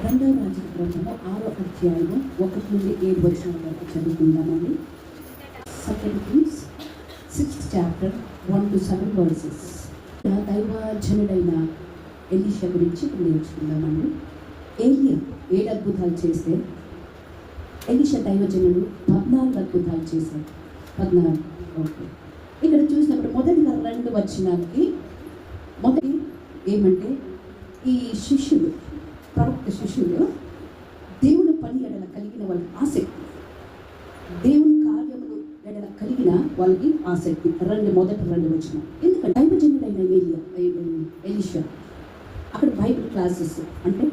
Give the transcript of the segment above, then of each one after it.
రెండవ రాజుల గ్రంథము 6వ అధ్యాయము 1 నుండి 7 వచనాల వరకు చదువుకుందామండి. Second kings 6th chapter 1 to 7 verses. దైవజనుడైన ఎలీషా గురించి నేర్చుకుందామండి. ఏలియా 7 అద్భుతాలు చేస్తే ఎలీషా దైవజనుడు 14 అద్భుతాలు చేశారు. 14. ఓకే, ఇక్కడ చూసినప్పుడు మొదటిగా 2 వచనాలకి మొదటి ఏమంటే ఈ శిష్యులు, ప్రవక్త శిష్యులు దేవుని పని ఎడల కలిగిన వాళ్ళకి ఆసక్తి, దేవుని కార్యములు ఎడల కలిగిన వాళ్ళకి ఆసక్తి. మొదటి 2 వచనం. ఎందుకంటే దైవజనుడైన ఎలీషా అక్కడ బైబిల్ క్లాసెస్ అంటే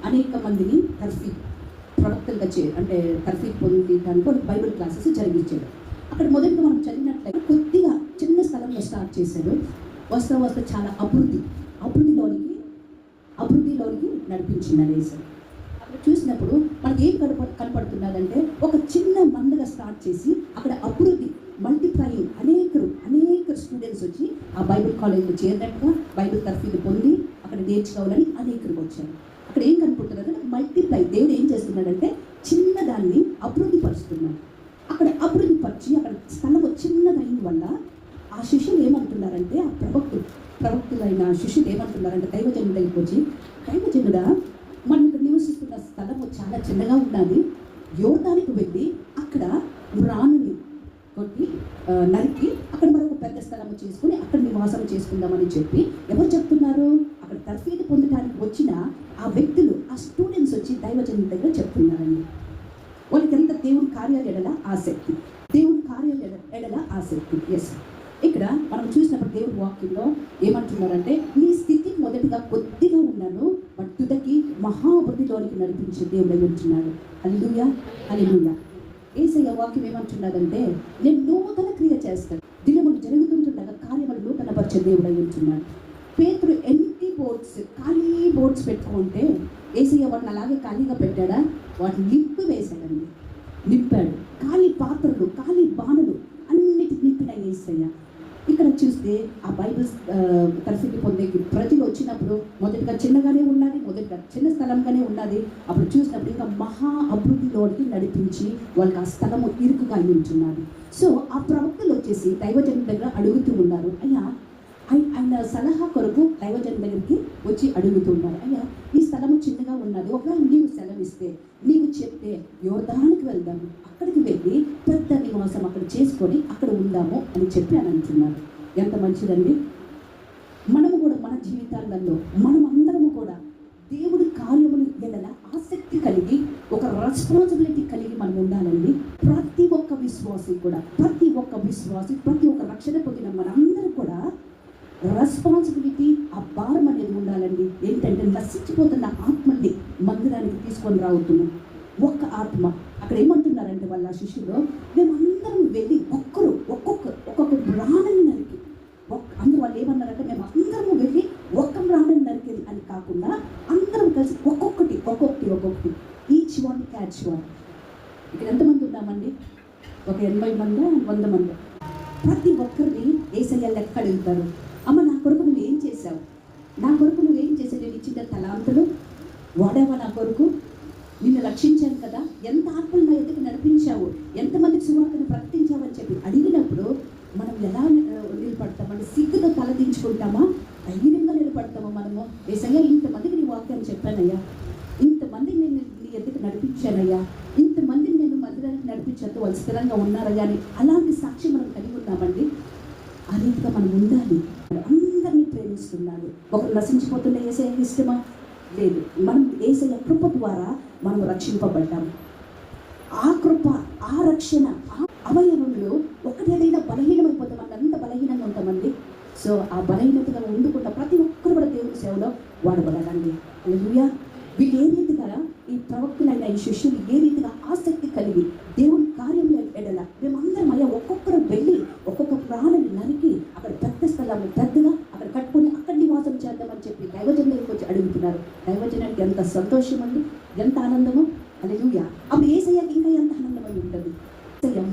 అనేక మందిని ప్రవక్తలుగా అంటే తర్ఫీక్ పొందడానికి బైబిల్ క్లాసెస్ జరిగించాడు. అక్కడ మొదటిగా మనం చదివినట్లయితే కొద్దిగా చిన్న స్థలంలో స్టార్ట్ చేశాడు. వస్తా చాలా అభివృద్ధిలోనికి నడిపించింది అనేసి అక్కడ చూసినప్పుడు మనకి ఏం కనపడుతున్నదంటే ఒక చిన్న మందగా స్టార్ట్ చేసి అక్కడ అభివృద్ధి మల్టిప్లయింగ్ అనేక స్టూడెంట్స్ వచ్చి ఆ బైబిల్ కాలేజ్లో చేరినట్టుగా బైబిల్ తర్ఫీదు పొంది అక్కడ నేర్చుకోవాలని అనేకరు వచ్చారు. అక్కడ ఏం కనపడుతున్నదంటే మల్టిప్లై, దేవుడు ఏం చేస్తున్నాడంటే చిన్నదాన్ని అభివృద్ధి పరుస్తున్నాడు. అక్కడ అభివృద్ధి పరిచి అక్కడ స్థలం చిన్నదైన వల్ల ఆ శిష్యులు ఏమంటున్నారంటే, ఆ ప్రవక్తులైన శిష్యులు ఏమంటున్నారంటే దైవజనుడు దగ్గరికి వచ్చి, దైవజనుడా మనం ఇక్కడ నివసిస్తున్న స్థలము చాలా చిన్నగా ఉన్నది, యోర్దానికి వెళ్ళి అక్కడ రాణుని కొట్టి నరికి అక్కడ మరొక పెద్ద స్థలము చేసుకుని అక్కడ నివాసం చేసుకుందామని చెప్పి ఎవరు చెప్తున్నారు? అక్కడ తర్ఫీదు పొందడానికి వచ్చిన ఆ వ్యక్తులు, ఆ స్టూడెంట్స్ వచ్చి దైవజనుడి దగ్గర చెప్తున్నారండి. వాళ్ళకి ఎంత దేవుని కార్యాలు ఎడల ఆసక్తి, ఎస్. ఇక్కడ మనం చూసినప్పుడు దేవుని వాక్యంలో ఏమంటున్నారంటే, నీ స్థితి మొదటిగా కొద్దిగా ఉన్నాను, బట్ తుదకి మహాభివృద్ధిలోనికి నడిపించే దేవుడు అయి ఉంటున్నాడు. హల్లెలూయా. యేసయ్య వాక్యం ఏమంటున్నదంటే, నేను నూతన క్రియ చేస్తాను, దినములు జరుగుతుండగా కార్యములు నూతనపరిచే దేవుడు అయి ఉంటున్నాడు. పేతురు ఖాళీ బోర్డ్స్ పెట్టుకుంటే యేసయ్య వాటిని అలాగే ఖాళీగా పెట్టాడా? వాటిని నింపాడు. ఖాళీ పాత్రలు, ఖాళీ బాణలు అన్నిటి నింపిన యేసయ్య. ఇక్కడ చూస్తే ఆ బైబిల్ తర్ఫీదు పొందేకి ప్రజలు వచ్చినప్పుడు మొదటిగా చిన్నగానే ఉన్నది, చిన్న స్థలంగానే ఉన్నది. అప్పుడు చూసినప్పుడు ఇంకా మహా అభివృద్ధిలోకి నడిపించి వాళ్ళకి ఆ స్థలము ఇరుకుగా అయి ఉంటున్నది. సో ఆ ప్రవక్తలు వచ్చేసి దైవజనుడి దగ్గర అడుగుతూ ఉన్నారు. అయ్యా, ఆయన సలహా కొరకు దైవజనుడి దగ్గరికి వచ్చి అడుగుతున్నారు. అయ్యా, ఈ స్థలము చిన్నగా ఉన్నది, ఒకవేళ నీవు సెలవిస్తే, నీవు చెప్తే యోర్దానికి వెళ్దాము, అక్కడికి వెళ్ళి పెద్ద నివాసం అక్కడ చేసుకొని అక్కడ ఉందాము అని చెప్పి అని అంటున్నారు. ఎంత మంచిదండి. మనము కూడా మన జీవితాలలో మనమందరము కూడా దేవుడి కార్యములు ఎడల ఆసక్తి కలిగి ఒక రెస్పాన్సిబిలిటీ కలిగి మనం ఉండాలండి. ప్రతి ఒక్క విశ్వాసి, ప్రతి ఒక్క రక్షణ పొందిన మనందరూ కూడా రెస్పాన్సిబిలిటీ, ఆ భారం అనేది ఉండాలండి. ఏంటంటే నశించిపోతున్న ఆత్మల్ని మందిరానికి తీసుకొని రావుతున్నాం. ఒక్క ఆత్మ అక్కడ ఏమంటున్నారంటే వాళ్ళ శిష్యులు, మేమందరం వెళ్ళి ఒక్కొక్క ప్రాణాన్ని నరికి, అందరూ వాళ్ళు ఏమన్నారంటే మేము అందరము వెళ్ళి ఒక్క ప్రాణాన్ని నరికేది అని కాకుండా అందరం కలిసి ఒక్కొక్కటి ఈచ్ వన్ క్యాచ్ వన్. ఇక్కడ ఎంతమంది ఉన్నామండి? ఒక 80 మంది 100 మంది. ప్రతి ఒక్కరిని యేసయ్య లెక్క అడుగుతారు. అమ్మ, నా కొరకు నువ్వు ఏం చేసావు? నేను ఇచ్చిన తలాంతులు వాడావా? నా కొరకు నిన్ను రక్షించాను కదా, ఎంత ఆత్మలు నా ఎదుగు నడిపించావు, ఎంతమందికి సువార్తను ప్రకటించావని చెప్పి అడిగినప్పుడు మనం ఎలా నిలబడతామంటే, సిగ్గుతో తలదించుకుంటామా, ధైర్యంగా నిలబడతామా? మనము యేసయ్య, ఇంతమందికి నీ వాక్యాన్ని చెప్పానయ్యా, ఇంతమందికి నేను నీ ఎదుగు నడిపించానయ్యా, ఇంతమందిని నేను మందిరానికి నడిపించేంత వాళ్ళు స్థిరంగా ఉన్నారయ్యా అని అలాంటి సాక్ష్యం మనం కలిగి ఉన్నామండి. ఆ రీతిగా మనం ఉండాలి. అందరినీ ప్రేమిస్తున్నాడు. ఒకరు నశించిపోతున్న యేసయ్యకి ఇష్టమా? లేదు. మనం యేసయ్య కృప ద్వారా మనం రక్షింపబడ్డాము. ఆ కృప, ఆ రక్షణ, ఆ అవయవంలో ఒకటేదైనా బలహీనమైపోతాం. మనం అంత బలహీనంగా ఉంటామండి. సో ఆ బలహీనతగా ఉండుకుంటా ప్రతి ఒక్కరు కూడా దేవుని సేవలో వాడబడాలండి. హల్లెలూయా. వీళ్ళు ఏ రీతిగా, ఈ ప్రవక్తులైన ఈ శిష్యులు ఏ రీతిగా ఆసక్తి కలిగి దేవుని కార్యంలో ఎడల మేమందరం అయ్యా ఒక్కొక్కరు వెళ్ళి ఒక్కొక్క ప్రాణాన్ని నరికి అక్కడ పెద్ద స్థలము పెద్దగా అక్కడ కట్టుకొని అక్కడ నివాసం చేద్దామని చెప్పి దైవజనుడికి వచ్చి అడుగుతున్నారు. దైవజనానికి ఎంత సంతోషం అండి, ఎంత ఆనందము. హల్లెలూయా. అప్పుడు యేసయ్యకి ఇంకా ఎంత ఆనందమై ఉంటుంది.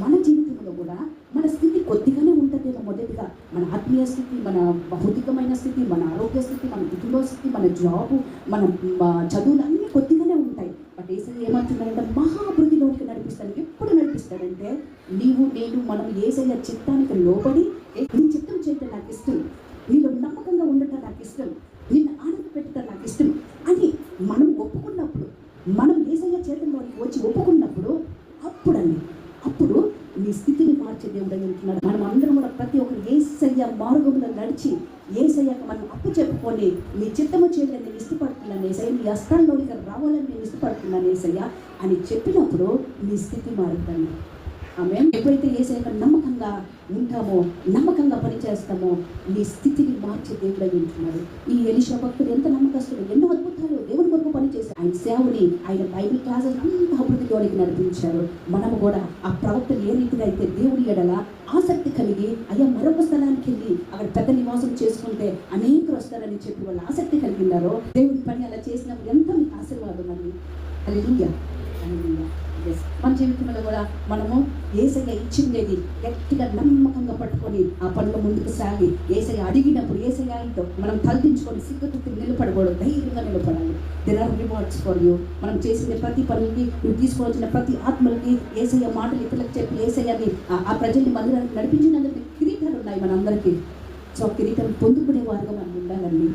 మన జీవితంలో కూడా మన స్థితి కొద్దిగానే ఉంటుందేమో. మొదటిగా మన ఆత్మీయ స్థితి, మన భౌతికమైన స్థితి, మన ఆరోగ్య స్థితి, మన కుటుంబ స్థితి, మన జాబు, మన చదువులు అన్నీ కొద్దిగానే ఉంటాయి. అంటే నేను మనం యేసయ్య చిత్తానికి లోబడి నీ చిత్తం చేయటం నాకు ఇష్టం, నీలో నమ్మకంగా ఉండటం నాకు ఇష్టం, నిన్ను ఆనంద పెట్టడం నాకు ఇష్టం అని మనం ఒప్పుకున్నప్పుడు, మనం యేసయ్య చేతుల్లోకి వచ్చి ఒప్పుకున్నప్పుడు అప్పుడు నీ స్థితిని మార్చే దేవుడు అంటున్నాడు. మనం అందరం కూడా ప్రతి ఒక్కరు యేసయ్య మార్గంలో నడిచి యేసయ్యకు మనం అప్పు చెప్పుకొని నీ చిత్తము చేయాలని నేను ఇష్టపడుతున్నాను యేసయ్య, నీ హస్తాల్లోనికి రావాలని నేను ఇష్టపడుతున్నాను యేసయ్య అని చెప్పినప్పుడు నీ స్థితి మారుతుంది. ఆమె ఎప్పుడైతే యేసయ్యకు నమ్మకంగా ఉంటామో, నమ్మకంగా పనిచేస్తామో నీ స్థితిని మార్చే దేవుడు ఉంటున్నాడు. ఈ ఎలీషా భక్తుడు ఎంత నమ్మకస్తుడు, ఎన్నో అద్భుతాలు దేవుని కొరకు పనిచేశారు. ఆయన సేవని, ఆయన బైబిల్ క్లాసెస్ అంత అభివృద్ధిలోనికి నడిపించారు. మనము కూడా ఆ ప్రవక్తలు ఏ రీతిగా అయితే దేవుని ఎడల ఆసక్తి కలిగి అయ్యా మరొక స్థలానికి వెళ్ళి అక్కడ పెద్ద నివాసం చేసుకుంటే అనేకులు వస్తారని చెప్పి వాళ్ళు ఆసక్తి కలిగి ఉన్నారో, దేవుని పని అలా చేసినప్పుడు ఎంత మీకు ఆశీర్వాదం అండి. హల్లెలూయా. మన జీవితంలో కూడా మనము యేసయ్య ఇచ్చిందేది గట్టిగా నమ్మకంగా పట్టుకొని ఆ పనులు ముందుకు సాగి యేసయ్య అడిగినప్పుడు యేసయ్యతో మనం తలదించుకొని సిగ్గుతుకి నిలబడకూడదు, ధైర్యంగా నిలబడాలి. There are rewards for you. మనం చేసిన ప్రతి పనులకి, నువ్వు తీసుకోవాల్సిన ప్రతి ఆత్మలకి యేసయ్య మాటలు ఇతరులకు చెప్పి యేసయ్యని ఆ ప్రజల్ని మందిరానికి నడిపించినందుకు కిరీటాలు ఉన్నాయి మనందరికీ. సో కిరీటం పొందుకునే వారుగా మనం ఉండాలండి.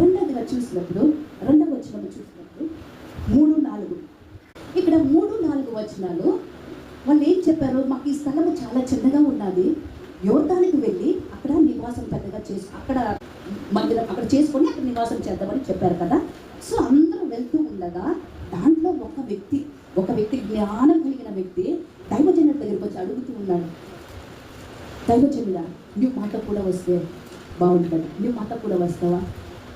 రెండవ వచనంలో చూసినప్పుడు 3-4 ఇక్కడ 3-4 వచనాలు వాళ్ళు ఏం చెప్పారు, మాకు ఈ స్థలము చాలా చిన్నగా ఉన్నది, యోర్దానికి వెళ్ళి అక్కడ నివాసం పెద్దగా అక్కడ మందిరం అక్కడ చేసుకొని అక్కడ నివాసం చేద్దామని చెప్పారు కదా. సో అందరూ వెళ్తూ ఉండగా దాంట్లో ఒక వ్యక్తి జ్ఞానం కలిగిన వ్యక్తి దైవజనుడి దగ్గరికి వచ్చి అడుగుతూ ఉన్నాడు, దైవజనుడా నువ్వు మాతో కూడా వస్తే బాగుంటుంది, నువ్వు మాతో కూడా వస్తావా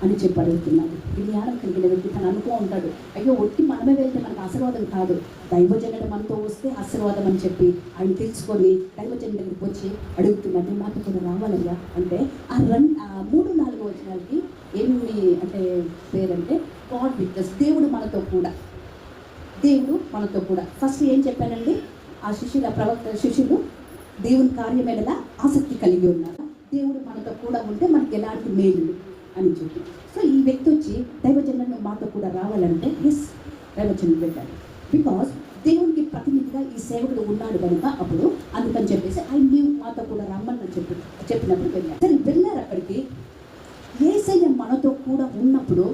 అని చెప్పి అడుగుతున్నాడు. ఈ జ్ఞానం కలిగిన వ్యక్తి తను అనుకో ఉంటాడు, అయ్యో ఒట్టి మనమే వెళ్తే మనకు ఆశీర్వాదం కాదు, దైవజనుడు మనతో వస్తే ఆశీర్వాదం అని చెప్పి ఆయన తెలుసుకొని దైవజనుడి దగ్గరికి వచ్చి అడుగుతున్నాడు, మాతో కూడా రావాలయ్యా అంటే ఆ 3-4 వచనాలకి ఏమి అంటే పేరంటే గాడ్ విత్ us, దేవుడు మనతో కూడా. ఫస్ట్ ఏం చెప్పానండి, ఆ శిష్యులు దేవుని కార్యమేడలా ఆసక్తి కలిగి ఉన్నారు, దేవుడు మనతో కూడా ఉంటే మనకి ఎలాంటి మేలు అని చెప్పి. సో ఈ వ్యక్తి వచ్చి దైవజనులను మాతో కూడా రావాలంటే ఎస్ దైవజనులు పెట్టారు, బికాస్ దేవునికి ప్రతినిధిగా ఈ సేవకుడు ఉన్నాడు కనుక అప్పుడు అందుకని చెప్పేసి ఆయన నీవు మాతో కూడా రమ్మని చెప్పినప్పుడు వెళ్ళారు. సరే వెళ్ళారు అక్కడికి. యేసయ్య మనతో కూడా ఉన్నప్పుడు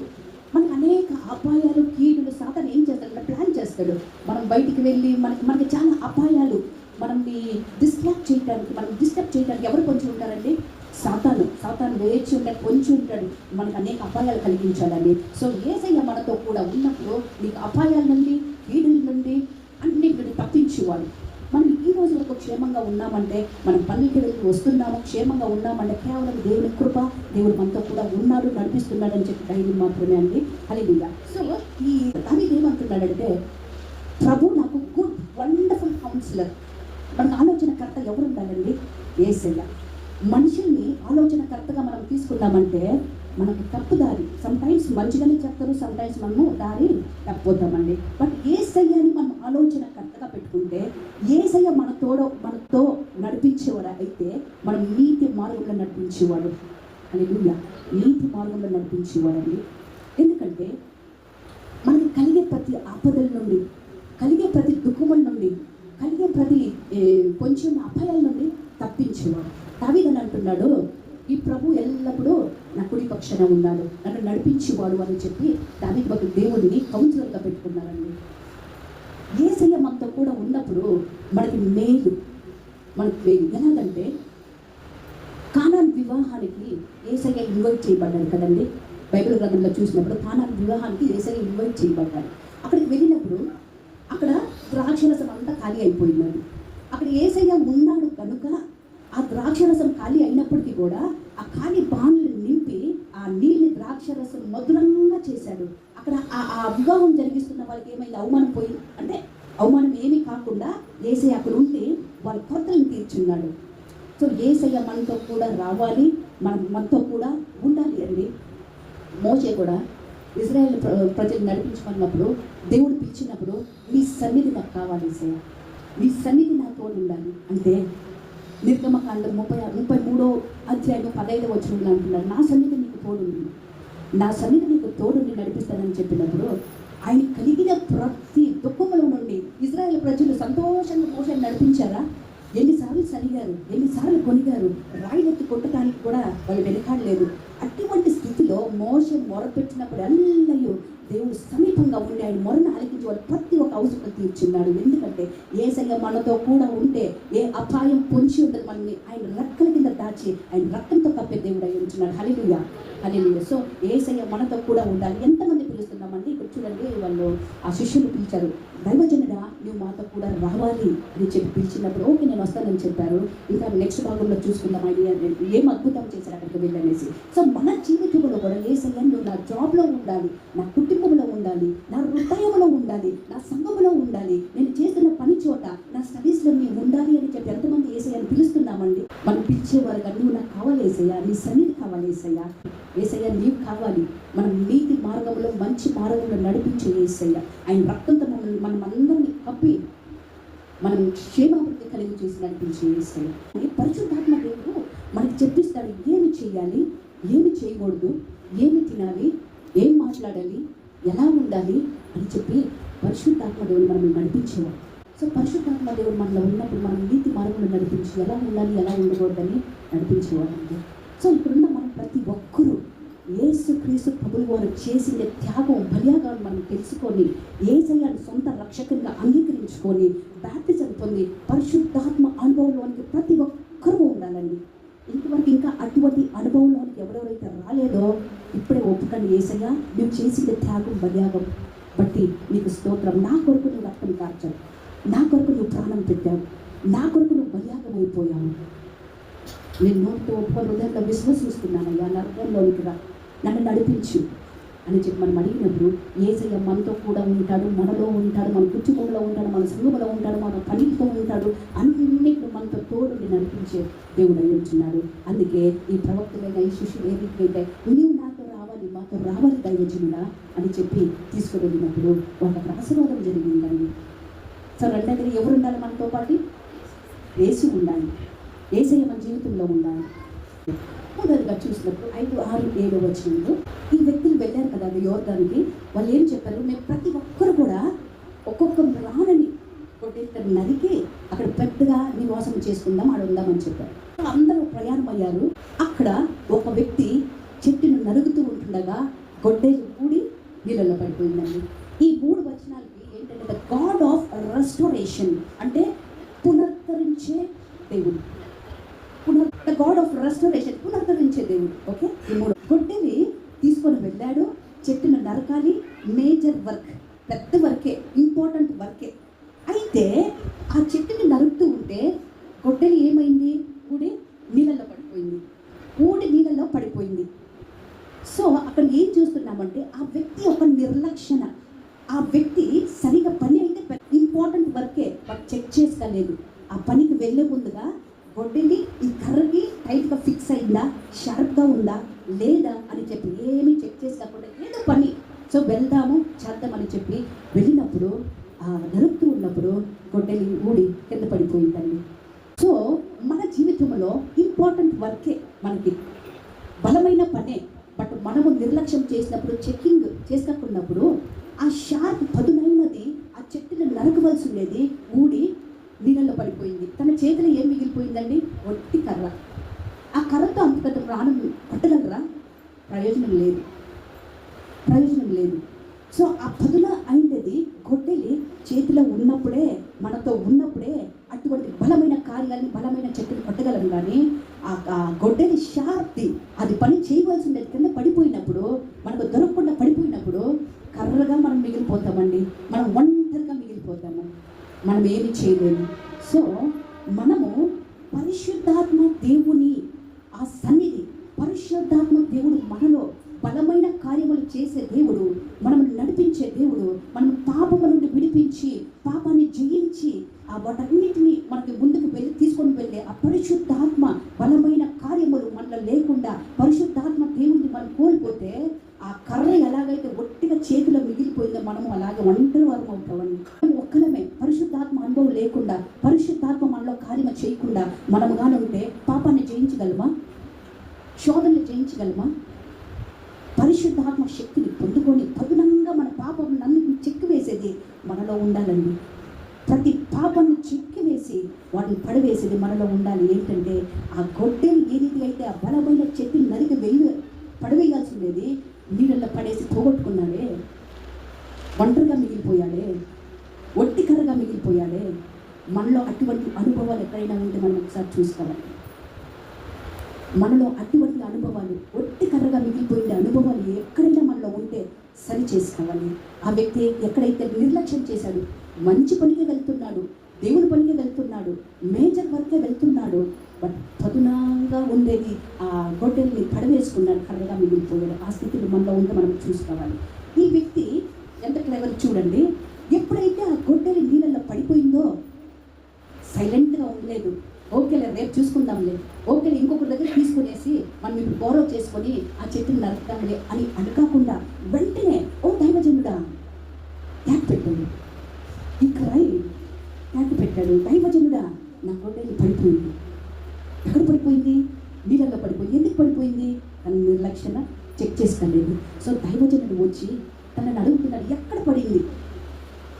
మనకు అనేక అపాయాలు, కీడులు సాతాను ఏం చేస్తాడు, ప్లాన్ చేస్తాడు. మనం బయటికి వెళ్ళి మనకి చాలా అపాయాలు, మనల్ని డిస్ట్రాక్ట్ చేయడానికి, మనం డిస్టర్బ్ చేయడానికి ఎవరు కొంచెం ఉంటారండి, సాతాను వేచి ఉంటాడు, కొంచెం ఉంటాడు, మనకు అనేక అపాయాలు కలిగించాలని. సో యేసయ్య మనతో కూడా ఉన్నప్పుడు నీకు అపాయాల నుండి, కీడుల నుండి అన్నిటి నుండి తప్పించేవాడు. మనం ఈ రోజు వరకు క్షేమంగా ఉన్నామంటే, మనం పనికి వెళ్ళి వస్తున్నాము, క్షేమంగా ఉన్నామంటే కేవలం దేవుని కృప, దేవుడు మనతో కూడా ఉన్నాడు, నడిపిస్తున్నాడు అని చెప్పి ధైర్యం మాత్రమే అండి. హల్లెలూయా. సో ఈ దావీదు ఏమంటున్నాడంటే, ప్రభు నాకు గుడ్ వండర్ఫుల్ కౌన్సిలర్. మనకు ఆలోచనకర్త ఎవరు ఉండాలండి, యేసయ్య. మనుషుల్ని ఆలోచనకర్తగా మనం తీసుకున్నామంటే మనకు తప్పుదారి, సమ్టైమ్స్ మంచిగానే చెప్తారు, సమ్టైమ్స్ మనము దారి తప్పిపోతామండి. బట్ యేసయ్యని మనం ఆలోచనకర్తగా పెట్టుకుంటే యేసయ్య మనతో నడిపించేవాడు అయితే మనం నీతి మార్గంలో నడిపించేవాడు. హల్లెలూయా. నీతి మార్గంలో నడిపించేవాడండి. ఎందుకంటే మనకి కలిగే ప్రతి ఆపదల నుండి, కలిగే ప్రతి దుఃఖముల నుండి, కలిగే ప్రతి కొంచెం అపాయాల నుండి తప్పించేవాడు. దావీదు అంటున్నాడు, ఈ ప్రభు ఎల్లప్పుడూ నా కుడి పక్షాన ఉన్నాడు, నన్ను నడిపించేవాడు అని చెప్పి దావీదు భక్తుడు దేవుడిని కౌన్సిలర్గా పెట్టుకున్నారండి. యేసయ్య మనతో కూడా ఉన్నప్పుడు మనకి మేలు ఎలాగంటే, కానాన్ వివాహానికి యేసయ్య ఇన్వైట్ చేయబడ్డాడు కదండి. బైబిల్ గ్రంథంలో చూసినప్పుడు కానాన్ వివాహానికి యేసయ్య ఇన్వైట్ చేయబడ్డాడు. అక్కడికి వెళ్ళినప్పుడు అక్కడ ద్రాక్షరసం అంతా ఖాళీ అయిపోయినది. అక్కడ యేసయ్య ఉన్నాడు కనుక ఆ ద్రాక్షరసం ఖాళీ అయినప్పటికీ కూడా ఆ ఖాళీ బాణలు నింపి ఆ నీళ్ళని ద్రాక్షరసం మధురంగా చేశాడు. అక్కడ ఆ వివాహం జరిగిస్తున్న వాళ్ళకి ఏమైంది, అవమానం పోయింది అంటే అవమానం ఏమీ కాకుండా యేసయ్య అక్కడ ఉండి వాళ్ళ కొరతలను తీర్చున్నాడు. సో యేసయ్య మనతో కూడా రావాలి, మనతో కూడా ఉండాలి అండి. మోషే కూడా ఇజ్రాయేల్ ప్రజలు నడిపించుకున్నప్పుడు దేవుడు పిలిచినప్పుడు నీ సన్నిధి నాకు కావాలి యేసయ్య, నీ సన్నిధి నాతో ఉండాలి అంటే నిర్గమకాండం 33వ అధ్యాయం 15వ వచనంలో అంటున్నాడు, నా సన్నిధి నీకు తోడుంది, నా సన్నిధి నీకు తోడుండి నడిపిస్తానని చెప్పినప్పుడు ఆయన కలిగిన ప్రతి దుఃఖముల నుండి ఇజ్రాయేల్ ప్రజలు సంతోషంగా లేదు. అటువంటి స్థితిలో మోషే మొరపెట్టినప్పుడు అల్లయు దేవుడు సమీపంగా ఉండి ఆయన మొరను ఆలకించి వాళ్ళు ప్రతి ఒక్క అవసరం తీర్చున్నాడు. ఎందుకంటే యేసయ్య మనతో కూడా ఉంటే ఏ అపాయం పొంచి ఉండదు. మనల్ని ఆయన రెక్కల కింద దాచి ఆయన రక్తంతో కప్పే దేవుడు అయి ఉంటున్నాడు. హల్లెలూయా, హల్లెలూయా. సో యేసయ్య మనతో కూడా ఉండాలి. ఎంతమంది పిలుస్తున్నామండి? ఇక్కడ చూడండి, వాళ్ళు ఆ శిష్యులు పిలిచారు, దైవజనుడా నువ్వు మాతో కూడా రావాలి అని చెప్పి పిలిచినప్పుడు ఓకే నేను వస్తానని చెప్పారు. ఇంకా నెక్స్ట్ భాగంలో చూసుకుందాం ఐడియా ఏం అద్భుతం చేశారు అక్కడికి వెళ్ళనేసి. సో మన జీవితంలో కూడా యేసయ్య నువ్వు నా జాబ్లో ఉండాలి, నా కుటుంబంలో ఉండాలి, నా హృదయంలో ఉండాలి, నా సంఘంలో ఉండాలి, నేను చేస్తున్న పని చోట నా స్టడీస్లో నీవు ఉండాలి అని చెప్పి ఎంతమంది యేసయ్యని పిలుస్తున్నామండి? మనం పిలిచేవారుగా నువ్వు నాకు కావాలి యేసయ్య, నీ సన్నిధి కావాలి యేసయ్య, యేసయ్య నీవు కావాలి. మనం నీతి మార్గంలో మంచి మార్గంలో నడిపించే యేసయ్య ఆయన రక్తంతో మనం అందరినీ కప్పి మనం క్షేమాభివృద్ధి కలిగి చేసి నడిపించే యేసయ్య. పరిశుద్ధాత్మ దేవుడు మనకి చెప్పిస్తాడు ఏమి చేయాలి, ఏమి చేయకూడదు, ఏమి తినాలి, ఏం మాట్లాడాలి, ఎలా ఉండాలి అని చెప్పి పరిశుద్ధాత్మ దేవుడు మనం నడిపించేవాడు. సో పరిశుద్ధాత్మ దేవుడు మనలో ఉన్నప్పుడు మనం నీతి మార్గంలో నడిపించి ఎలా ఉండాలి, ఎలా ఉండకూడదని నడిపించేవాడు. సో ఇప్పుడున్న మనం ప్రతి ఒక్కరూ యేసుక్రీస్తు ప్రభువు వారు చేసిన త్యాగం బలియాగాన్ని మనం తెలుసుకొని యేసయ్యను సొంత రక్షకునిగా అంగీకరించుకొని బాప్టిజం పొంది పరిశుద్ధాత్మ అనుభవంలోనికి ప్రతి ఒక్కరూ ఉండాలండి. ఇంతవరకు ఇంకా అటువంటి అనుభవంలోనికి ఎవరెవరైతే రాలేదో ఇప్పుడే ఒప్పుకండి. యేసయ్య నువ్వు చేసిన త్యాగం బలియాగం బట్టి నీకు స్తోత్రం. నా కొరకు నువ్వు రక్తం కార్చావు, నా కొరకు నువ్వు ప్రాణం పెట్టావు, నా కొరకు నువ్వు బలియాగం అయిపోయావు. నేను నోటితో ఒప్పుకొని హృదయంలో విశ్వసిస్తున్నానయ్యా, నా హృదయంలోనికి రా, నన్ను నడిపించు అని చెప్పి మనం అడిగినప్పుడు యేసయ్య మనతో కూడా ఉంటాడు, మనలో ఉంటాడు, మన కుటుంబంలో ఉంటాడు, మన సంఘంలో ఉంటాడు, మన పనితో ఉంటాడు, అన్నింటిలో మనతో తోడుని నడిపించే దేవుడు అయి ఉంటున్నాడు. అందుకే ఈ ప్రవక్తలైన ఈ శిష్యులు ఏదైతే నీవు నాతో రావాలి, మాతో రావాలి దైవజనుడా అని చెప్పి తీసుకువెళ్ళినప్పుడు ఒక ఆశీర్వాదం జరిగిందండి. సో రెండోది ఎవరు ఉండాలి మనతో పాటు? యేసు ఉండాలి, యేసయ్య మన జీవితంలో ఉండాలి. మొదటిగా చూసినప్పుడు 5, 6, 7 వచనంలో ఈ వ్యక్తులు వెళ్ళారు కదా యోర్దానికి. వాళ్ళు ఏం చెప్పారు? మేము ప్రతి ఒక్కరు కూడా ఒక్కొక్క రాణని కొట్టేస్తారు నరికి అక్కడ పెద్దగా నివాసం చేసుకుందాం, ఆడ ఉందామని చెప్పారు. అందరూ ప్రయాణం అయ్యారు. అక్కడ ఒక వ్యక్తి చెట్టును నరుగుతూ ఉంటుండగా గొడ్డేలు కూడి నీళ్ళలో పడిపోయిందండి. ఈ 3 వచనాలకి ఏంటంటే ద గాడ్ ఆఫ్ రెస్టోరేషన్ అంటే పునరుద్ధరించే దేవుడు, ద గాడ్ ఆఫ్ రెస్టోరేషన్ పునరుద్ధరించే దేవుడు. ఓకే, ఈ 3 గొడ్డలి తీసుకొని వెళ్ళాడు. చెట్టును నరకాలి, మేజర్ వర్క్, పెద్ద వర్కే, ఇంపార్టెంట్ వర్కే. అయితే ఆ చెట్టుని నరుకుతూ ఉంటే గొడ్డలి ఏమైంది? ఊడి నీళ్ళలో పడిపోయింది, ఊడి నీళ్ళలో పడిపోయింది. సో అక్కడ ఏం చూస్తున్నామంటే ఆ వ్యక్తి ఒక నిర్లక్షణ, ఆ వ్యక్తి సరిగా పని అయితే ఇంపార్టెంట్ వర్కే బట్ చెక్ చేసుకోలేదు. ఆ పనికి వెళ్ళే ముందుగా గొడ్డలి ఈ కర్రకి టైట్గా ఫిక్స్ అయిందా, షార్ప్గా ఉందా లేదా అని చెప్పి ఏమీ చెక్ చేసుకోకుండా ఏదో పని సో వెళ్దాము చేద్దామని చెప్పి వెళ్ళినప్పుడు నరుకుతూ ఉన్నప్పుడు గొడ్డలి ఊడి కింద పడిపోయిందండి. సో మన జీవితంలో ఇంపార్టెంట్ వర్కే, మనకి బలమైన పనే, బట్ మనము నిర్లక్ష్యం చేసినప్పుడు, చెక్కింగ్ చేసుకోకున్నప్పుడు ఆ షార్ప్ పదునైనది ఆ చెట్టుని నరకవలసి ఉండేది ఊడి నీళ్ళలో పడిపోయింది. తన చేతిలో ఏం మిగిలిపోయిందండి? ఒట్టి కర్ర. ఆ కర్రతో అంత పెద్ద ప్రాణం పట్టగలరా? ప్రయోజనం లేదు, ప్రయోజనం లేదు. సో ఆ పదున అయినది గొడ్డలి చేతిలో ఉన్నప్పుడే, మనతో ఉన్నప్పుడే అటువంటి బలమైన కార్యాలను, బలమైన చెట్టును పట్టగలం. కానీ ఆ గొడ్డలి షార్ప్ది అది పని చేయవలసి ఉండేది కింద పడిపోయినప్పుడు, మనకు దొరకకుండా పడిపోయినప్పుడు కర్రగా మనం మిగిలిపోతామండి. మనం ఒంటరిగా మిగిలిపోతాము, మనం ఏమి చేయలేము. సో మనము పరిశుద్ధాత్మ దేవుని ఆ సన్నిధి, పరిశుద్ధాత్మ దేవుడు మనలో బలమైన కార్యములు చేసే దేవుడు, మనం నడిపించే దేవుడు, మనం పాపము నుండి విడిపించి పాపాన్ని జయించి ఆ వాటన్నిటిని మనకి ముందుకు వెళ్ళి తీసుకొని వెళ్ళే ఆ పరిశుద్ధాత్మ బలమైన కార్యములు మనలో లేకుండా పరిశుద్ధాత్మ దేవుడిని మనం కోల్పోతే ఆ కర్ర ఎలాగైతే ఒట్టిగా చేతిలో మిగిలిపోయిందో మనము అలాగే ఒంటరి వారం అవుతామండి. ఒక్కలమే పరిశుద్ధాత్మ అనుభవం లేకుండా, పరిశుద్ధాత్మ మనలో కార్యము చేయకుండా మనము కానీ ఉంటే పాపాన్ని జయించగలమా? శోధనలు జయించగలమా? పరిశుద్ధాత్మ శక్తిని పొందుకొని పదునంగా మన పాపం నన్ను చెక్కి వేసేది మనలో ఉండాలండి. ప్రతి పాపాన్ని చెక్కివేసి వాటిని పడవేసేది మనలో ఉండాలి. ఏంటంటే ఆ గొడ్డలు ఏ రీతి అయితే ఆ బలమైన చెట్టుని నరికి పడవేయాల్సి ఉండేది, నీళ్ళల్లో పడేసి పోగొట్టుకున్నాడే, ఒంటరిగా మిగిలిపోయాడే, ఒట్టికరగా మిగిలిపోయాడే. మనలో అటువంటి అనుభవాలు ఎక్కడైనా ఉంటే మనం ఒకసారి చూసుకోవాలి. మనలో అటువంటి అనుభవాలు, ఒట్టికర్రగా మిగిలిపోయిన అనుభవాలు ఎక్కడైనా మనలో ఉంటే సరి చేసుకోవాలి. ఆ వ్యక్తి ఎక్కడైతే నిర్లక్ష్యం చేశాడు, మంచి పనికి వెళ్తున్నాడు, దేవుని పనికి వెళ్తున్నాడు, మేజర్ వర్కే వెళ్తున్నాడు, బట్ పదునంగా ఉండేది ఆ గొడ్డలిని పడవేసుకున్నాడు, కర్రగా మిగిలిపోయాడు. ఆ స్థితిలో మనలో ఉంటే మనం చూసుకోవాలి. ఈ వ్యక్తి ఎంత క్లెవర్ చూడండి. ఎప్పుడైతే ఆ గొడ్డలి నీళ్ళల్లో పడిపోయిందో సైలెంట్గా ఉండలేదు. ఓకేలే రేపు చూసుకుందాంలే, ఓకేలే ఇంకొకరి దగ్గర తీసుకునేసి మనం ఇప్పుడు గౌరవ చేసుకొని ఆ చెట్టుని నరుకుదాంలే అని అనుకోకుండా వెంటనే ఓ దైవజనుడా ట్యాక్ పెట్టాడు, ఇక్కడ ట్యాక్ పెట్టాడు. దైవజనుడా నా గొడ్డలి పడిపోయింది. ఎక్కడ పడిపోయింది? నీళ్ళల్లో పడిపోయింది. ఎందుకు పడిపోయింది? తను నిర్లక్ష్యంగా చెక్ చేసుకోలేదు. సో దైవజనుడు వచ్చి తనని అడుగుతున్నాడు, ఎక్కడ పడింది?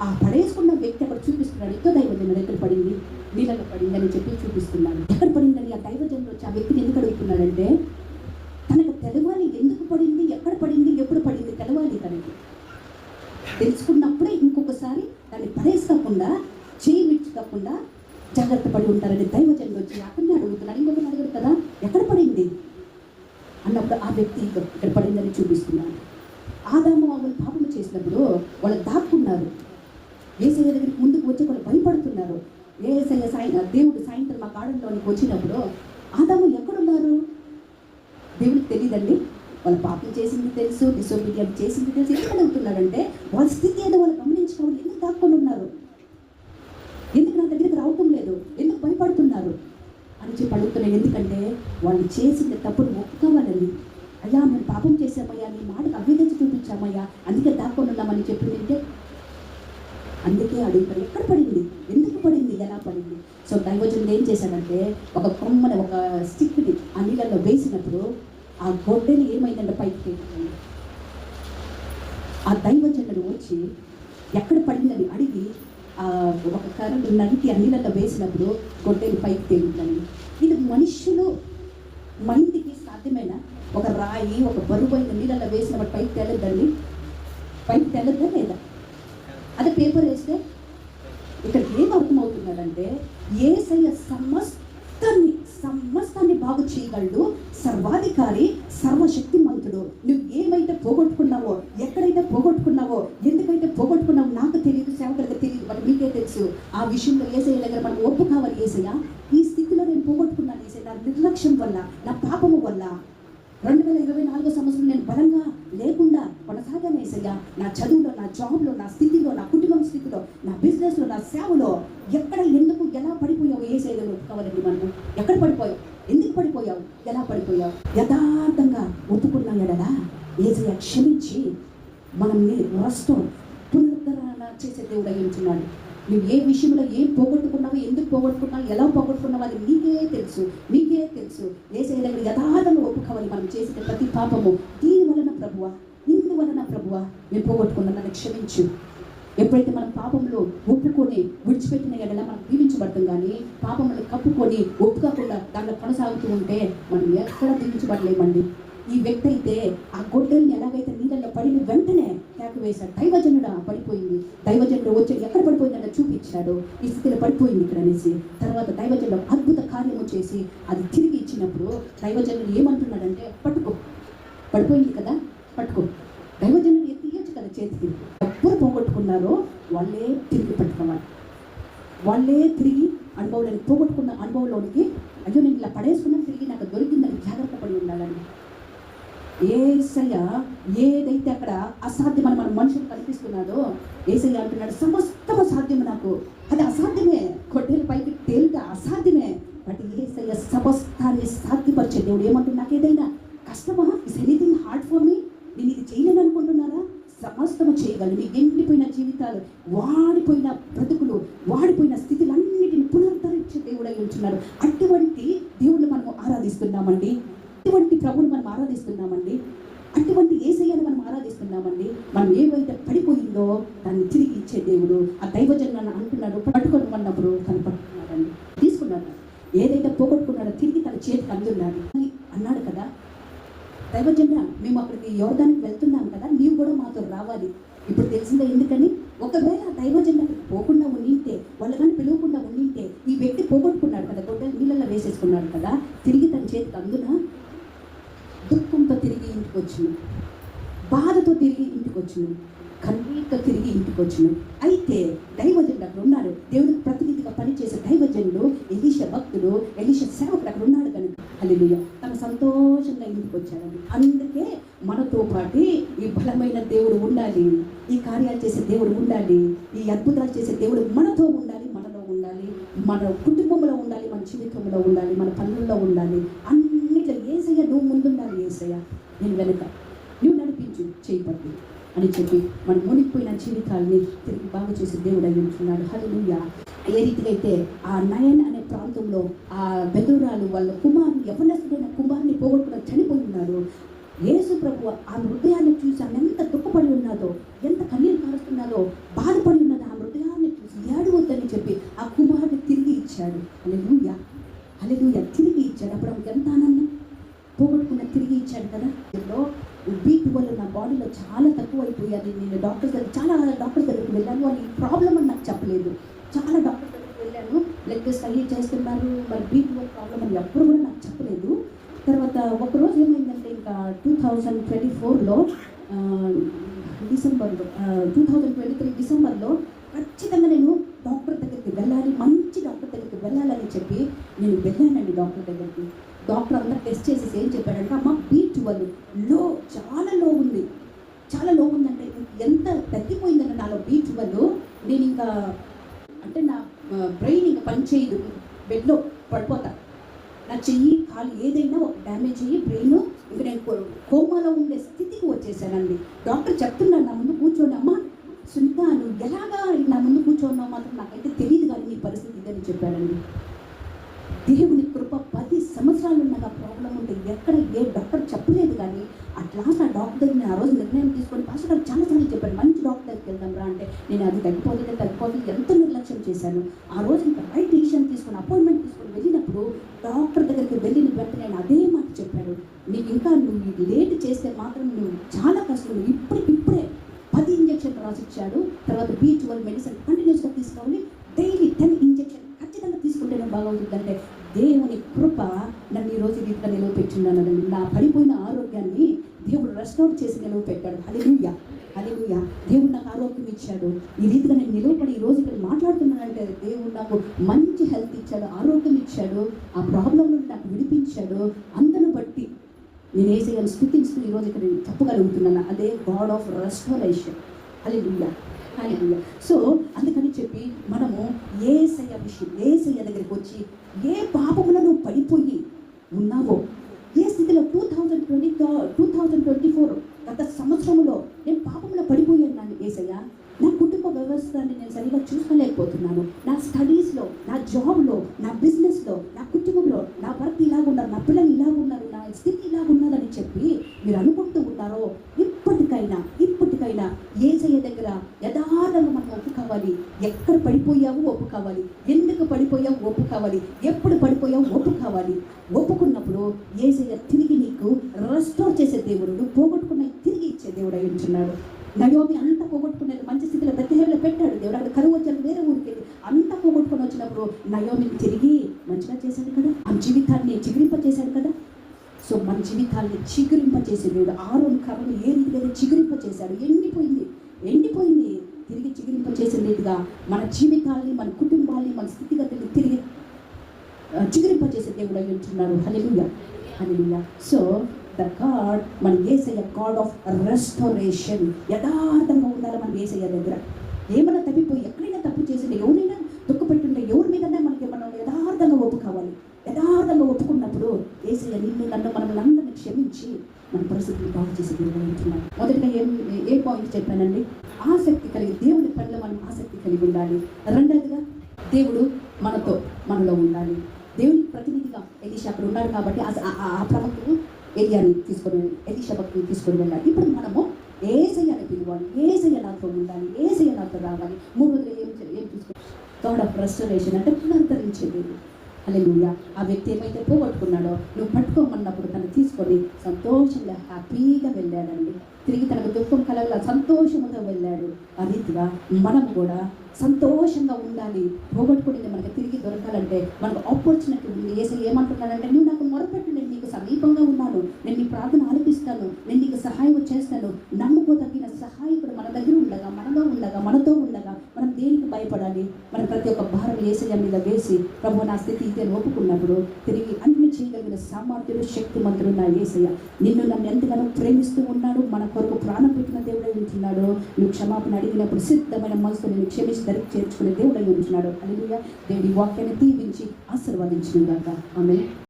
ఆ పడేసుకున్న వ్యక్తి అక్కడ చూపిస్తున్నాడు. ఇంకో దైవజనుడు ఎక్కడ పడింది? నీళ్ళలో పడింది అని చెప్పి చూపిస్తున్నాడు. ఎక్కడ పడిందని ఆ దైవజనుడు వచ్చి ఆ వ్యక్తిని ఎందుకు అడుగుతున్నాడంటే తనకు తెలవాలి, ఎందుకు పడింది, ఎక్కడ పడింది, ఎప్పుడు పడింది తెలవాలి. తనకి తెలుసుకున్నప్పుడే ఇంకొకసారి దాన్ని పడేసుకోకుండా, చేయి విడుచుకోకుండా జాగ్రత్త పడి ఉంటారని దైవజనుడు వచ్చి అక్కడనే అడుగుతున్నాడు. ఇంకొకరు అడగడు కదా, ఎక్కడ పడింది అన్నప్పుడు ఆ వ్యక్తి ఇక్కడ పడిందని చూపిస్తున్నాడు. ఆదాము వాళ్ళు పాపం చేసినప్పుడు వాళ్ళు దాక్కున్నారు. యేసయ్య దగ్గరికి ముందుకు వచ్చి వాళ్ళు భయపడుతున్నారు. యేసయ్య దేవుడు సాయంత్రం మా గార్డెన్లోనికి వచ్చినప్పుడు ఆదాము ఎక్కడున్నారు? దేవుడికి తెలియదండి. వాళ్ళు పాపం చేసింది తెలుసు, డిసోబీడియంట్ చేసింది తెలుసు. ఎందుకు అడుగుతున్నాడంటే వాళ్ళ స్థితి ఏదో వాళ్ళు గమనించుకోవాలి. ఎందుకు దాక్కొని ఉన్నారు, ఎందుకు నా దగ్గరికి రావటం లేదు, ఎందుకు భయపడుతున్నారు అని చెప్పి అడుగుతున్నాడు. ఎందుకంటే వాళ్ళు చేసింది తప్పును ఒప్పుకోవాలని. అయ్యా మేము పాపం చేసామయ్యా, నీ మాటకు అభ్యర్థి చూపించామయ్యా, అందుకే దాక్కొని ఉన్నామని చెప్పిందంటే అందుకే అడుగుతారు, ఎక్కడ పడింది, ఎందుకు పడింది, ఎలా పడింది. సో దైవజనుడు ఏం చేశాడంటే ఒక కొమ్మని, ఒక స్టిక్ని ఆ నీళ్ళల్లో వేసినప్పుడు ఆ గొడ్డని ఏమైందంటే పైకి తేలింది. ఆ దైవజనుడు వచ్చి ఎక్కడ పడిందని అడిగి ఒక కర్రను నరికి ఆ నీళ్ళల్లో వేసినప్పుడు గొడ్డని పైకి తేలిందని. ఇది మనుషులు మైండ్కి సాధ్యమైన ఒక రాయి, ఒక బరువైన నీళ్ళల్లో వేసినప్పుడు పైకి తేలద్దండి. పైకి తేలద్దా లేదా? అదే పేపర్ వేస్తే ఇక్కడ ఏం అర్థమవుతున్నాడంటే యేసయ్య సమస్తాన్ని బాగు చేయగలడు, సర్వాధికారి, సర్వశక్తిమంతుడు. నువ్వు ఏమైతే పోగొట్టుకున్నావో, ఎక్కడైతే పోగొట్టుకున్నావో, ఎందుకైతే పోగొట్టుకున్నావో నాకు తెలియదు, సేవకులకు తెలియదు, మరి మీకే తెలుసు. ఆ విషయంలో యేసయ్య దగ్గర మనం ఒప్పు కావాలి. యేసయ్య ఈ స్థితిలో నేను పోగొట్టుకున్నాను, యేసయ్య నా నిర్లక్ష్యం వల్ల, నా పాపము వల్ల 2024 సంవత్సరం నేను బలంగా లేకుండా కొనసాగాను యేసయ్య. నా చదువులో, నా జాబ్లో, నా స్థితిలో, నా కుటుంబం స్థితిలో, నా బిజినెస్లో, నా సేవలో ఎక్కడ, ఎందుకు, ఎలా పడిపోయావు యేసయ్య ఒప్పుకోవాలండి. మనం ఎక్కడ పడిపోయావు, ఎందుకు పడిపోయావు, ఎలా పడిపోయావు? యథార్థంగా ఒప్పుకున్నా ఎడలా యేసయ్య క్షమించి మనల్ని పునరుద్ధరణ చేసే దేవుడు అయి ఉంటున్నాడు. నువ్వు ఏ విషయంలో ఏం పోగొట్టుకున్నావో, ఎందుకు పోగొట్టుకున్నావు, ఎలా పోగొట్టుకున్నావు అది నీకే తెలుసు, నీకే తెలుసు. యేసయ్య దగ్గర యథార్థంగా ఒప్పుకోవాలి. మనం చేసిన ప్రతి పాపము ఇందువలన ప్రభువా మేము పోగొట్టుకున్నాం, నన్ను క్షమించు. ఎప్పుడైతే మనం పాపంలో ఒప్పుకొని విడిచిపెట్టిన ఎడలా మనం దీవించబడతాం. కానీ పాపములు కప్పుకొని ఒప్పుకోకుండా దాంట్లో కొనసాగుతూ ఉంటే మనం ఎక్కడ దీవించబడలేమండి. ఈ వ్యక్తి అయితే ఆ గొడ్డల్ని ఎలాగైతే నీళ్ళల్లో పడిన వెంటనే కేక వేశాడు, దైవజనుడా పడిపోయింది. దైవజనుడు వచ్చి ఎక్కడ పడిపోయిందంటే చూపించాడు, ఈ స్థితిలో పడిపోయింది ఇక్కడ అనేసి. తర్వాత దైవజనుడు అద్భుత కార్యము చేసి అది తిరిగి ఇచ్చినప్పుడు దైవజనుడు ఏమంటున్నాడంటే, పట్టుకో, పడిపోయింది కదా, పట్టుకో. దైవజనుడు తీయచ్చు కదా చేతికి. ఎప్పుడు పోగొట్టుకున్నారో వాళ్ళే తిరిగి పట్టుకోవాలి. వాళ్ళే తిరిగి అనుభవంలోనికి, పోగొట్టుకున్న అనుభవంలోనికి, అయ్యో నేను ఇలా పడేసుకున్నా తిరిగి నాకు దొరికిందని జాగ్రత్త పడి ఉండాలని. యేసయ్య ఏదైతే అక్కడ అసాధ్యమని మన మనుషులు కనిపిస్తున్నాడో యేసయ్య అంటున్నాడు, సమస్తము సాధ్యము నాకు. అది అసాధ్యమే, కొట్టేల పైకి తేలిక అసాధ్యమే, బట్ యేసయ్య సమస్తాన్ని సాధ్యపరిచే దేవుడు. ఏమంటున్నా, నాకు ఏదైనా కష్టమా, is anything hard for me, నేను ఇది చేయలేను అనుకుంటున్నారా? సమస్తము చేయగలరు. మీకు ఎండిపోయిన జీవితాలు, వాడిపోయిన బ్రతుకులు, వాడిపోయిన స్థితులన్నిటిని పునరుద్ధరించే దేవుడు అయి ఉంటున్నాడు. అటువంటి దేవుడిని మనము ఆరాధిస్తున్నామండి. అటువంటి ప్రభుని మనం ఆరాధిస్తున్నామండి. అటువంటి యేసయ్యను మనం ఆరాధిస్తున్నామండి. మనం ఏవైతే పడిపోయిందో దాన్ని తిరిగి ఇచ్చే దేవుడు. ఆ దైవజనులను అంటున్నాడు, పట్టుకొని అన్నప్పుడు తను పట్టుకున్నాడండి, తీసుకున్నాడు. ఏదైతే పోగొట్టుకున్నాడో తిరిగి తన చేతికి అందున్నాడు అని అన్నాడు కదా. దైవజన, మేము అక్కడికి యోర్దానికి వెళ్తున్నాం కదా, నీవు కూడా మాతో రావాలి. ఇప్పుడు తెలిసిందే ఎందుకని. ఒకవేళ దైవజన పోకుండా ఉండింటే, వాళ్ళు కానీ పిలవకుండా ఉండింటే, ఈ వ్యక్తి పోగొట్టుకున్నాడు కదా, గొడ్డలు నీళ్ళల్లో వేసేసుకున్నాడు కదా, తిరిగి తన చేతికి అందున దుఃఖంతో తిరిగి ఇంటికి వచ్చును, బాధతో తిరిగి ఇంటికి వచ్చును, కన్నీటితో తిరిగి ఇంటికి వచ్చును. అయితే దైవజనుడు అక్కడ ఉన్నాడు, దేవుడికి ప్రతినిధిగా పనిచేసే దైవజనుడు ఎలీషా భక్తుడు, ఎలీషా సేవకుడు అక్కడ ఉన్నాడు కనుక హల్లెలూయా తన సంతోషంగా ఇంటికి వచ్చాడండి. అందుకే మనతో పాటు ఈ బలమైన దేవుడు ఉండాలి, ఈ కార్యాలు చేసే దేవుడు ఉండాలి, ఈ అద్భుతాలు చేసే దేవుడు మనతో ఉండాలి, మనలో ఉండాలి, మన కుటుంబంలో ఉండాలి, మన జీవితంలో ఉండాలి, మన పనుల్లో ఉండాలి. అన్నిట్లో యేసయ్య నువ్వు ముందుండాలి, యేసయ్య నేను వెనుక, నువ్వు నడిపించు చేయి పట్టి అని చెప్పి మన మునిగిపోయిన జీవితాలని తిరిగి బాగు చేసే దేవుడు అయి ఉంటున్నాడు. హల్లెలూయా. ఏ రీతిగా అయితే ఆ నయన్ అనే ప్రాంతంలో ఆ బెదురాలు వాళ్ళ కుమారుని, యవ్వనస్తుడైన కుమారుని పోగొట్టుకుని చనిపోయి ఉన్నారు. యేసు ప్రభు ఆ హృదయాన్ని చూసి ఆమె ఎంత దుఃఖపడి ఉన్నదో, ఎంత కన్నీరు కారుస్తున్నదో, బాధపడి ఉన్నదో, ఆ హృదయాన్ని చూసి ఏడవద్దని చెప్పి ఆ కుమారుని తిరిగి ఇచ్చాడు. హల్లెలూయా, హల్లెలూయా, తిరిగి ఇచ్చాడు. అప్పుడు ఆమెకి ఎంత ఆనందం, పోగొట్టుకున్న తిరిగి ఇచ్చాడు కదా. B12 నా బాడీలో చాలా తక్కువ అయిపోయాది. నేను చాలా డాక్టర్స్ దగ్గరికి వెళ్ళాను, వాళ్ళు ఈ ప్రాబ్లం అని నాకు చెప్పలేదు. చాలా డాక్టర్స్ దగ్గరికి వెళ్ళాను, బ్లడ్ టెస్ట్ అయ్యి చేస్తున్నారు, మరి B12 ప్రాబ్లం అని ఎప్పుడు కూడా నాకు చెప్పలేదు. తర్వాత ఒకరోజు ఏమైందంటే, ఇంకా 2024లో డిసెంబర్లో 2023 డిసెంబర్లో ఖచ్చితంగా నేను డాక్టర్ దగ్గరికి వెళ్ళాలి, మంచి డాక్టర్ దగ్గరికి వెళ్ళాలని చెప్పి నేను వెళ్ళానండి డాక్టర్ దగ్గరికి. డాక్టర్ అంతా టెస్ట్ చేసేసి ఏం చెప్పాడంటే, అమ్మ B12 లో, చాలా లో ఉంది. చాలా లో ఉందంటే ఎంత తగ్గిపోయిందంటే నాలో B12, నేను ఇంకా అంటే నా బ్రెయిన్ ఇంకా పనిచేయదు, బెడ్లో పడిపోతా, నా చెయ్యి కాలు ఏదైనా ఒక డ్యామేజ్ అయ్యి బ్రెయిన్ ఇంకా నేను కోమాలో ఉండే స్థితికి వచ్చేసానండి. డాక్టర్ చెప్తున్నాడు నా ముందు కూర్చొని, అమ్మ సునీత నువ్వు ఎలాగా నా ముందు కూర్చోన్నావు మాత్రం నాకైతే తెలియదు కానీ నీ పరిస్థితి ఇదని చెప్పాడండి. దేవుని కృప 10 సంవత్సరాలు ఉన్నాక ప్రాబ్లం ఉంటే ఎక్కడ ఏ డాక్టర్ చెప్పలేదు. కానీ అట్లా ఆ డాక్టర్ దగ్గర నేను ఆ రోజు నిర్ణయం తీసుకొని, పాస్టర్ గారు చాలాసార్లు చెప్పాను మంచి డాక్టర్ దగ్గరికి వెళ్దాం రా అంటే, నేను అది తగ్గిపోతుంది ఎంత నిర్లక్ష్యం చేశాను. ఆ రోజు ఇంకా రైట్ డిసిషన్ తీసుకొని అపాయింట్మెంట్ తీసుకొని వెళ్ళినప్పుడు డాక్టర్ దగ్గరికి వెళ్ళిన వెంటనే నేను అదే మాట చెప్పాడు, నీకు ఇంకా నువ్వు లేట్ చేస్తే మాత్రం నువ్వు చాలా కష్టం, ఇప్పుడే 10 ఇంజక్షన్లు రాసిచ్చాడు. తర్వాత B12 మెడిసిన్ కంటిన్యూస్గా తీసుకోవాలి, డైలీ 10 ఇంజక్షన్ ఖచ్చితంగా తీసుకుంటేనే బాగుంటుందంటే దేవుని కృప నన్ను ఈరోజు రీతిగా నిలవపెట్టిందన్నది. నా పడిపోయిన ఆరోగ్యాన్ని దేవుడు రెస్టోర్ చేసి నిలవపెట్టాడు. హల్లెలూయా, హల్లెలూయా. దేవుడు నాకు ఆరోగ్యం ఇచ్చాడు. ఈ రీతిగా నేను నిలవపడి ఈ రోజు ఇక్కడ మాట్లాడుతున్నానంటే దేవుడు నాకు మంచి హెల్త్ ఇచ్చాడు, ఆరోగ్యం ఇచ్చాడు, ఆ ప్రాబ్లం నుండి నాకు విడిపించాడు. అందును బట్టి నేను యేసయ్యను స్తుతిస్తూ ఈరోజు ఇక్కడ నేను చెప్పగలుగుతున్నాను. అదే God of restoration. Hallelujah, hallelujah. So అందుకని చెప్పి మనము యేసయ్య దగ్గరికి వచ్చి, ఏ పాపములో నువ్వు పడిపోయి ఉన్నావో, ఏ స్థితిలో 2024 గత సంవత్సరంలో నేను పాపంలో పడిపోయాను యేసయ్య, నా కుటుంబ వ్యవస్థని నేను సరిగా చూసుకోలేకపోతున్నాను, నా స్టడీస్లో, నా జాబ్లో, నా బిజినెస్లో, నా కుటుంబంలో, నా వర్క్ ఇలాగున్నారు, నా పిల్లలు ఇలాగున్నారు, నా స్థితి ఇలాగున్నదని చెప్పి మీరు అనుకుంటూ ఉన్నారో, ఇప్పటికైనా యేసయ్య దగ్గర యథార్థంగా మనం ఒప్పుకోవాలి. ఎక్కడ పడిపోయావో ఒప్పుకోవాలి, ఎందుకు పడిపోయావు ఒప్పుకోవాలి, ఎప్పుడు పడిపోయావు ఒప్పుకోవాలి. ఒప్పుకున్నప్పుడు యేసయ్య తిరిగి నీకు రెస్టోర్ చేసే దేవుడు, నువ్వు పోగొట్టుకున్న తిరిగి ఇచ్చే దేవుడు అయి ఉంటున్నాడు. నయోమి అంతా పోగొట్టుకునేది మంచి స్థితిలో బెత్లెహేములో పెట్టాడు దేవుడు. అక్కడ కరువు వచ్చాడు, వేరే ఊరికి అంతా పోగొట్టుకొని వచ్చినప్పుడు నయోమిని తిరిగి మంచిగా చేశాడు కదా, ఆ జీవితాన్ని చిగురింప చేశాడు కదా. సో మన జీవితాన్ని చిగురింప చేసే దేవుడు. ఆరోన్ కర్రను ఏ రీతిగా చిగురింప చేశాడు, ఎండిపోయింది తిరిగి చిగురింప చేసే రీతిగా మన జీవితాల్ని, మన కుటుంబాన్ని, మన స్థితిగతుల్ని తిరిగి చిగురింప చేసే దేవుడు అయి ఉంటున్నాడు. హల్లెలూయా, హల్లెలూయా. సో ద గాడ్, మన యేసయ్య గాడ్ ఆఫ్ రెస్టోరేషన్. యథార్థంగా ఉండాలి మన యేసయ్య దగ్గర. ఏమైనా తప్పిపోయి ఎక్కడైనా తప్పు చేసిండే, ఎవరైనా దుఃఖపెట్టుంటే, ఎవరి మీదన్నా మనకి మనం యథార్థంగా ఒప్పుకోవాలి. యథార్థంగా ఒప్పుకున్నప్పుడు యేసయ్య నిన్ను నన్ను మనల్ని అందరినీ క్షమించి మన పరిస్థితిని బాగు చేసి ఉంటున్నాం. మొదటిగా ఏ పాయింట్ చెప్పానండి, ఆసక్తి కలిగి, దేవుడి పనిలో మనం ఆసక్తి కలిగి ఉండాలి. రెండవదిగా దేవుడు మనలో ఉండాలి. దేవునికి ప్రతినిధిగా ఎలీషా అక్కడ ఉన్నాడు కాబట్టి ఆ ప్రవక్తను ఏలియాని తీసుకొని ఎలీషా భక్తిని తీసుకొని వెళ్ళాలి. ఇప్పుడు మనము ఏసయ్యని పిలవాలి, ఏసయ్య నాతో ఉండాలి, ఏసయ్య నాతో రావాలి. మూడోది ఏం తీసుకోవాలి? గాడ్ ఆఫ్ రెస్టరేషన్ అంటే పునరుద్ధరించేది. హల్లెలూయా. ఆ వ్యక్తి ఏమైతే పోగొట్టుకున్నాడో నువ్వు పట్టుకోమన్నప్పుడు తను తీసుకొని సంతోషంగా హ్యాపీగా వెళ్ళాడండి. తిరిగి తనకు దుఃఖం కలగల సంతోషంతో వెళ్ళాడు. ఆ రీతిగా మనం కూడా సంతోషంగా ఉండాలి. పోగొట్టుకునేది మనకు తిరిగి దొరకాలంటే మనకు ఆపర్చునిటీ ఉంది. యేసయ్య ఏమంటున్నాడంటే, నువ్వు నాకు మొరపెట్టు, నేను నీకు సమీపంగా ఉన్నాను, నేను నీ ప్రార్థన ఆలపిస్తాను, నేను నీకు సహాయం చేస్తాను. నమ్ముకోదగిన సహాయకుడు మన దగ్గర ఉండగా, మనలో ఉండగా, మనతో ఉండగా మనం దేనికి భయపడాలి? మనం ప్రతి ఒక్క భారం యేసయ్య మీద వేసి, ప్రభు నా స్థితి ఇదే ఒప్పుకున్నప్పుడు తిరిగి అన్ని చేయగలిగిన సామర్థ్యుడు, శక్తిమంతుడు నా యేసయ్య. నిన్ను నన్ను ఎంతగానో ప్రేమిస్తూ ఉన్నాడు, మన కొరకు ప్రాణం పెట్టిన దేవుడై ఉంటున్నాడు. నువ్వు క్షమాపణ అడిగినప్పుడు సిద్ధమైన మనసుతో నేను క్షమించి దరికి చేర్చుకునే దేవుడై ఉంటున్నాడు. హల్లెలూయా. దేవుడి వాక్యాన్ని దీవించి ఆశీర్వదించును గాక. ఆమేన్.